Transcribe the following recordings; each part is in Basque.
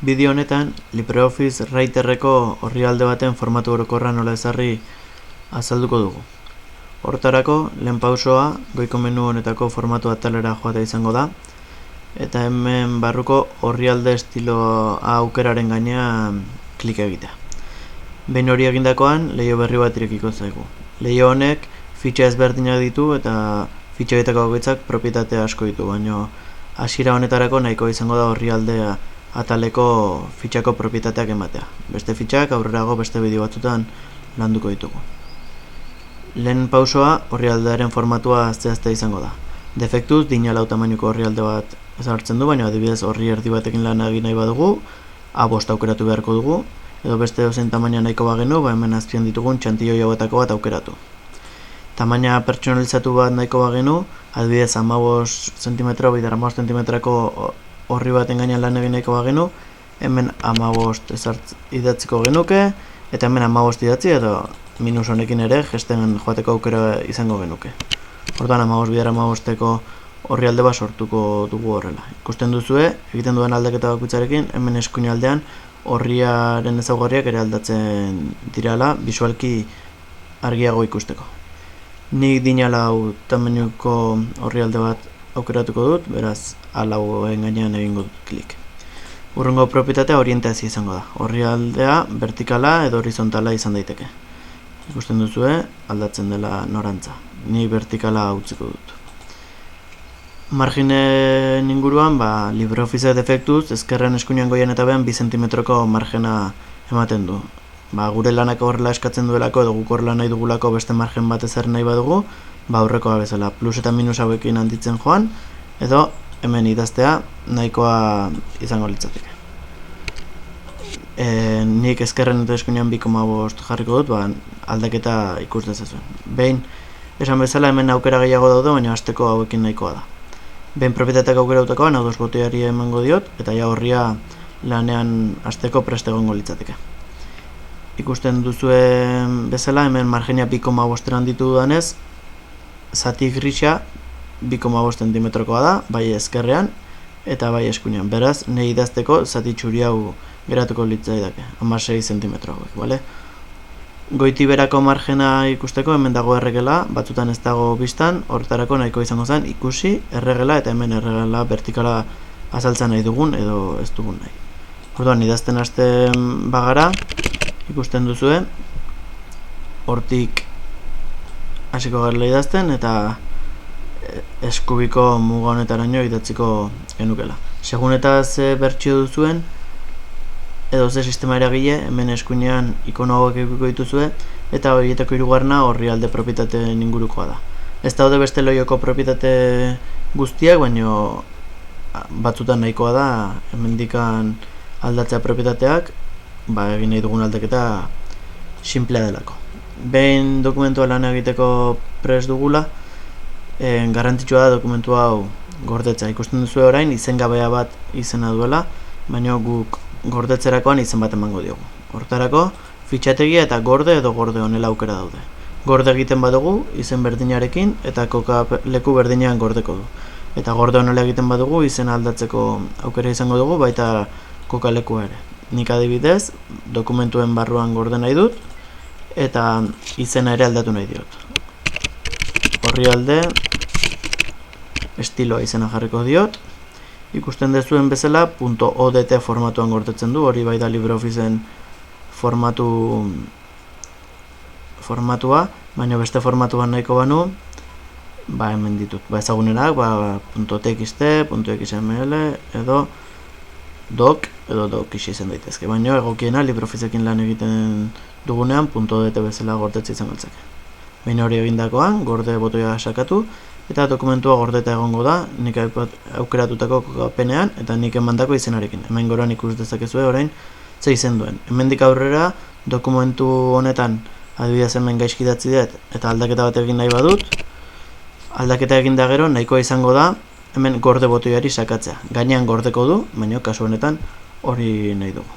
Bideo honetan, LibreOffice Writerreko orrialde baten formatu orokorra nola ezarri azalduko dugu. Hortarako, lehen pausoa, goiko menu honetako formatu atalera joatea izango da, eta hemen barruko orrialde estiloa aukeraren gainean klik egitea. Behin hori egindakoan, leiho berri bat irekiko zaigu. Leiho honek fitxa ezberdinak ditu eta fitxa egiteko bakoitzak propietate asko ditu, baina hasiera honetarako nahiko izango da orrialdea ataleko fitxako propietateak ematea. Beste fitxak aurrerago beste bideo batzutan landuko ditugu. Lehen pausoa orrialdearen formatua zehaztea izango da. Defektuz, dina lau tamainuko orrialde bat ezartzen du, baina adibidez orri erdi batekin lan egin nahi badugu, A5 aukeratu beharko dugu, edo beste dozen tamaina nahiko bagenu, hemen azpian ditugun txantilloi hauetako bat aukeratu. Tamaina pertsonalizatu bat nahiko bagenu, adibidez 15 cm, 15 cm orri baten gainean lan egin nahiko bagenu, hemen 15 idatziko genuke, eta hemen 15 idatzi edo minus honekin ere gesten joateko aukera izango genuke. Orduan 15 bidera 15eko orrialde bat sortuko dugu horrela. Ikusten duzue, egiten duen aldaketa bakoitzarekin, hemen eskuin aldean orriaren ezaugarriak ere aldatzen direla, bisualki argiago ikusteko. Nik dina lau tamainuko orrialde bat aukeratuko dut, beraz alauen gainean egingo dut klik. Hurrengo propietatea orientazio izango da. Orrialdea vertikala edo horizontala izan daiteke. Ikusten duzue, aldatzen dela norantza. Ni vertikala utziko dut. Marginen inguruan, LibreOffice defektuz, ezkerren eskuinean goian eta behan 2 cm margena ematen du. Gure lanak horrela eskatzen duelako edo guk horrela nahi dugulako beste margen bat ezer nahi badugu, aurrekoa bezala, plus eta minus hauekin handitzen joan, edo hemen idaztea nahikoa izango litzateke. Nik ezkerren eta eskuinean 2,5 jarriko dut, aldaketa ikus dezazuen. Behin, esan bezala hemen aukera gehiago daude, baina hasteko hauekin nahikoa da. Behin propietateak aukera dutakoan, hau botoiari emango diot, eta ja horria lanean hasteko prest egongo litzateke. Ikusten duzuen bezala, hemen margenia 2,5 ditu dudanez, zati grisa 2,5 cm-koa da, bai ezkerrean eta bai eskuinean. Beraz, nahi idazteko zati txuri hau geratuko litzaidake, 16 cm hauek, bale? Goiti berako margena ikusteko hemen dago erregela, batzutan ez dago biztan, horretarako nahiko izango zen ikusi, erregela eta hemen erregela vertikala azaltzen nahi dugun edo ez dugun nahi. Orduan, idazten hasten bagara, ikusten duzue, hortik hasiko garela idazten eta eskubiko muga honetaraino idatziko genukela. Segun eta ze bertsio duzuen, edo ze sistema eragile, hemen eskuinean ikono hauek edukiko dituzue, eta horietako hirugarrena orrialde propietateen ingurukoa da. Ez daude beste loioko propietate guztiak, baina batzutan nahikoa da, hemendikan aldatzea propietateak, egin nahi dugun aldaketa sinplea delako. Behin dokumentua lan egiteko prest dugula, garrantzitsua da dokumentu hau gordetzea. Ikusten duzu orain izengabea bat izena duela, baina guk gordetzerakoan izen bat emango diogu. Hortarako, fitxategia eta gorde edo gorde honela aukera daude. Gorde egiten badugu izen berdinarekin eta kokaleku berdinean gordeko du. Eta gorde honela egiten badugu izena aldatzeko aukera izango dugu, baita kokalekua ere. Nik adibidez, dokumentuen barruan gorde nahi dut, eta izena ere aldatu nahi diot. Orrialde, estiloa izena jarriko diot. Ikusten dezuen bezala, .odt formatuan gordetzen du, hori bai da LibreOfficeen formatua, baina beste formatuan nahiko banu, hemen ditut. Ezagunenak, .txt, .xml, edo doc, edo docx izan daitezke. Baina egokiena LibreOfficeekin lan egiten dugunean, .odt bezala gordetze izan galtzake. Behin hori egindakoan, gorde botoia sakatu, eta dokumentua gordeta egongo da, nik aukeratutako kokapenean, eta nik emandako izenarekin. Hemen goran ikus dezakezue orain, ze izen duen. Hemendik aurrera, dokumentu honetan, adibidez hemen gaizki idatzi dut, eta aldaketa bat egin nahi badut, aldaketa egin da gero, nahikoa izango da, hemen gorde botoiari sakatzea. Gainean gordeko du, baina kasu honetan hori nahi dugu.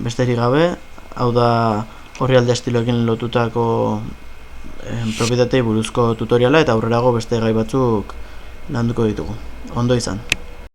Besterik gabe, hau da orrialde estiloekin lotutako propietatei buruzko tutoriala eta aurrerago beste gai batzuk landuko ditugu. Ondo izan!